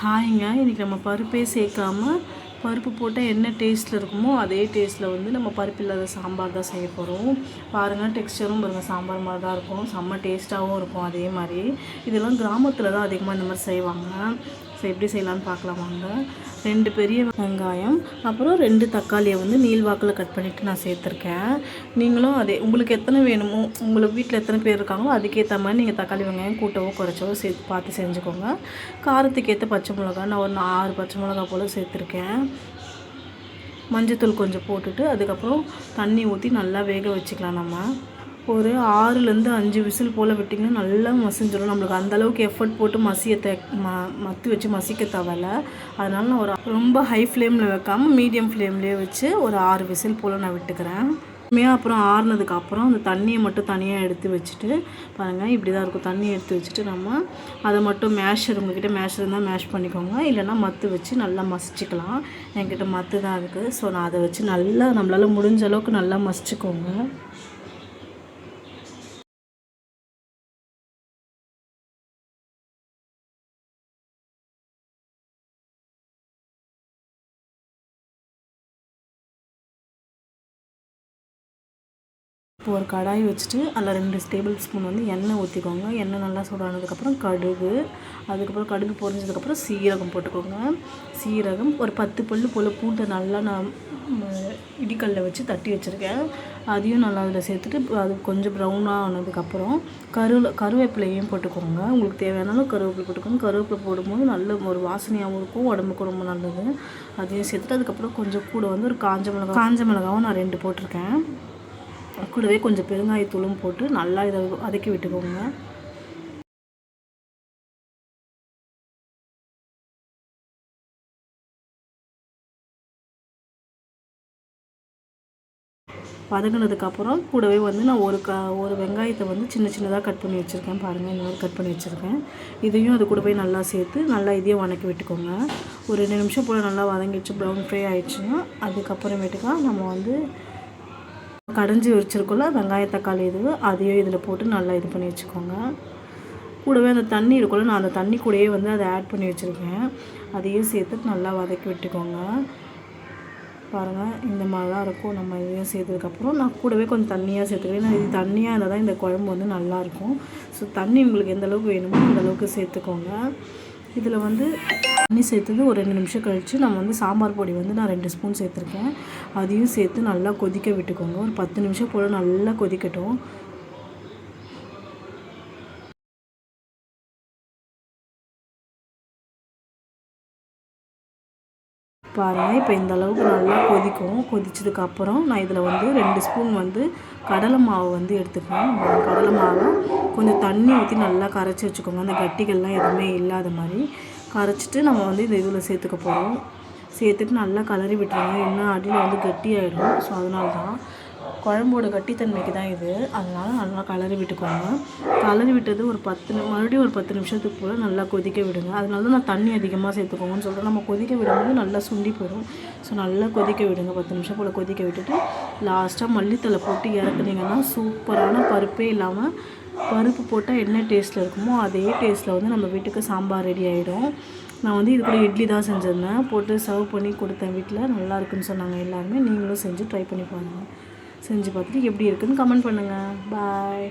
ஹாய்ங்க. இன்றைக்கி நம்ம பருப்பே சேர்க்காம பருப்பு போட்டால் என்ன டேஸ்ட்டில் இருக்குமோ அதே டேஸ்ட்டில் வந்து நம்ம பருப்பு இல்லாத சாம்பார் தான் செய்ய போகிறோம். பாருங்கள், டெக்ஸ்டரும் பாருங்கள் சாம்பார் மாதிரி தான் இருக்கும். செம்ம டேஸ்ட்டாகவும் இருக்கும். அதே மாதிரி இதெல்லாம் கிராமத்தில் தான் அதிகமாக இந்த மாதிரி செய்வாங்க. ஸோ எப்படி செய்யலான்னு பார்க்கலாம் வாங்க. 2 பெரிய வெங்காயம், அப்புறம் 2 தக்காளியை வந்து நீள்வாக்கில் கட் பண்ணிவிட்டு நான் சேர்த்துருக்கேன். நீங்களும் அதே உங்களுக்கு எத்தனை வேணுமோ, உங்களுக்கு வீட்டில் எத்தனை பேர் இருக்காங்களோ அதுக்கேற்ற மாதிரி நீங்கள் தக்காளி வெங்காயம் கூட்டவோ குறைச்சவோ சேர்த்து பார்த்து செஞ்சுக்கோங்க. காரத்துக்கு ஏற்ற பச்சை மிளகா நான் ஒரு 6 பச்சை மிளகா போல் சேர்த்துருக்கேன். மஞ்சத்தூள் கொஞ்சம் போட்டுட்டு அதுக்கப்புறம் தண்ணி ஊற்றி நல்லா வேக வச்சுக்கலாம். நம்ம ஒரு 6லேருந்து 5 விசில் போல் விட்டிங்கன்னா நல்லா மசிஞ்சிடும். நம்மளுக்கு அந்தளவுக்கு எஃபர்ட் போட்டு மத்தி வச்சு மசிக்க தேவையில்ல. அதனால் நான் ஒரு ரொம்ப ஹை ஃப்ளேமில் வைக்காமல் மீடியம் ஃப்ளேம்லேயே வச்சு ஒரு 6 விசில் போல் நான் விட்டுக்கிறேன். அப்புறம் ஆறுனதுக்கப்புறம் அந்த தண்ணியை மட்டும் தனியாக எடுத்து வச்சுட்டு பாருங்கள், இப்படி தான் இருக்கும். தண்ணியை எடுத்து வச்சுட்டு நம்ம அதை மட்டும் உங்கள்கிட்ட மேஷர் இருந்தால் மேஷ் பண்ணிக்கோங்க, இல்லைனா மத்து வச்சு நல்லா மசிச்சுக்கலாம். என்கிட்ட மத்து தான் இருக்குது. ஸோ நான் அதை வச்சு நல்லா நம்மளால் முடிஞ்ச அளவுக்கு நல்லா மசிச்சுக்கோங்க. இப்போ ஒரு கடாய் வச்சுட்டு அதில் 2 டேபிள் ஸ்பூன் வந்து எண்ணெய் ஊற்றிக்கோங்க. எண்ணெய் நல்லா சூடானதுக்கப்புறம் கடுகு, அதுக்கப்புறம் கடுகு பொரிஞ்சதுக்கப்புறம் சீரகம் போட்டுக்கோங்க. சீரகம் ஒரு 10 பல்லு போல் பூண்டை நல்லா நான் இடிக்கல்லில் வச்சு தட்டி வச்சுருக்கேன். அதையும் நல்லா அதில் சேர்த்துட்டு அது கொஞ்சம் ப்ரௌனாக ஆனதுக்கப்புறம் கருவேப்பிலையும் போட்டுக்கோங்க. உங்களுக்கு தேவையானாலும் கருவேப்பிலை போட்டுக்கோங்க. கருவேப்பிலை போடும்போது நல்ல ஒரு வாசனையாகவும் இருக்கும், உடம்புக்கு ரொம்ப நல்லது. அதையும் சேர்த்துட்டு அதுக்கப்புறம் கொஞ்சம் கூட வந்து ஒரு காஞ்ச மிளகாவும் நான் 2 போட்டிருக்கேன். கூடவே கொஞ்சம் பெருங்காயத்தூளும் போட்டு நல்லா இதை வதக்கி விட்டுக்கோங்க. வதங்கினதுக்கப்புறம் கூடவே வந்து நான் ஒரு வெங்காயத்தை வந்து சின்னதாக கட் பண்ணி வச்சுருக்கேன். பாருங்கள், இந்த மாதிரி கட் பண்ணி வச்சுருக்கேன். இதையும் அது கூடவே நல்லா சேர்த்து நல்லா இதையும் வதக்கி விட்டுக்கோங்க. ஒரு 2 நிமிஷம் போல் நல்லா வதங்கிடுச்சு, ப்ரௌன் ஃப்ரை ஆகிடுச்சுன்னா அதுக்கப்புறமேட்டுக்கா நம்ம வந்து கடைஞ்சி வச்சுருக்கோம்ல வெங்காய தக்காளி அதையும் இதில் போட்டு நல்லா இது பண்ணி வச்சுக்கோங்க. கூடவே அந்த தண்ணி இருக்குல்ல, நான் அந்த தண்ணி கூடயே வந்து அதை ஆட் பண்ணி வச்சுருக்கேன். அதையும் சேர்த்து நல்லா வதக்கி விட்டுக்கோங்க. பாருங்கள், இந்த மாதிரி தான் இருக்கும். நம்ம இதையும் சேர்த்ததுக்கப்புறம் நான் கூடவே கொஞ்சம் தண்ணியாக சேர்த்துக்கிறேன். ஏன்னா இது தண்ணியாக இருந்தால் தான் இந்த குழம்பு வந்து நல்லாயிருக்கும். ஸோ தண்ணி உங்களுக்கு எந்த அளவுக்கு வேணுமோ அந்தளவுக்கு சேர்த்துக்கோங்க. இதில் வந்து தண்ணி சேர்த்தது ஒரு 2 நிமிஷம் கழித்து நம்ம வந்து சாம்பார் பொடி வந்து நான் 2 ஸ்பூன் சேர்த்துருக்கேன். அதையும் சேர்த்து நல்லா கொதிக்க விட்டுக்கோங்க. ஒரு 10 நிமிஷம் போல் நல்லா கொதிக்கட்டும். பாருங்கள், இப்போ இந்த அளவுக்கு நல்லா கொதிக்கும். கொதிச்சதுக்கப்புறம் நான் இதில் வந்து 2 ஸ்பூன் வந்து கடலை மாவு வந்து எடுத்துக்கிறேன். கடலை மாவை கொஞ்சம் தண்ணி ஊற்றி நல்லா கரைச்சி வச்சுக்கோங்க. அந்த கட்டிகள்லாம் எதுவுமே இல்லாத மாதிரி கரைச்சிட்டு நம்ம வந்து இந்த இதில் சேர்த்துக்க போகிறோம். சேர்த்துட்டு நல்லா கலரி விட்டுருங்க. இன்னும் அடியில் வந்து கட்டியாயிடும். ஸோ அதனால தான் குழம்போட கட்டித்தன்மைக்கு தான் இது. அதனால் நல்லா கலரி விட்டுக்கோங்க. கலரி விட்டது மறுபடியும் ஒரு 10 நிமிஷத்துக்கு போல் நல்லா கொதிக்க விடுங்க. அதனால தான் நான் தண்ணி அதிகமாக சேர்த்துக்கோங்கன்னு சொல்கிறேன். நம்ம கொதிக்க விடும்போது நல்லா சுண்டி போயிடும். ஸோ நல்லா கொதிக்க விடுங்க. 10 நிமிஷம் போல் கொதிக்க விட்டுட்டு லாஸ்ட்டாக மல்லித்தலை போட்டு இறக்குனீங்கன்னா சூப்பரான பருப்பே இல்லாமல் பருப்பு போட்டால் என்ன டேஸ்ட்டில் இருக்குமோ அதே டேஸ்ட்டில் வந்து நம்ம வீட்டுக்கு சாம்பார் ரெடி ஆகிடும். நான் வந்து இது கூட இட்லி தான் செஞ்சுருந்தேன். போட்டு சர்வ் பண்ணி கொடுத்தேன் வீட்டில். நல்லா இருக்குன்னு சொன்னாங்க எல்லாருமே. நீங்களும் செஞ்சு ட்ரை பண்ணி பாருங்கள். செஞ்சு பார்த்துட்டு எப்படி இருக்குதுன்னு கமெண்ட் பண்ணுங்கள். பாய்.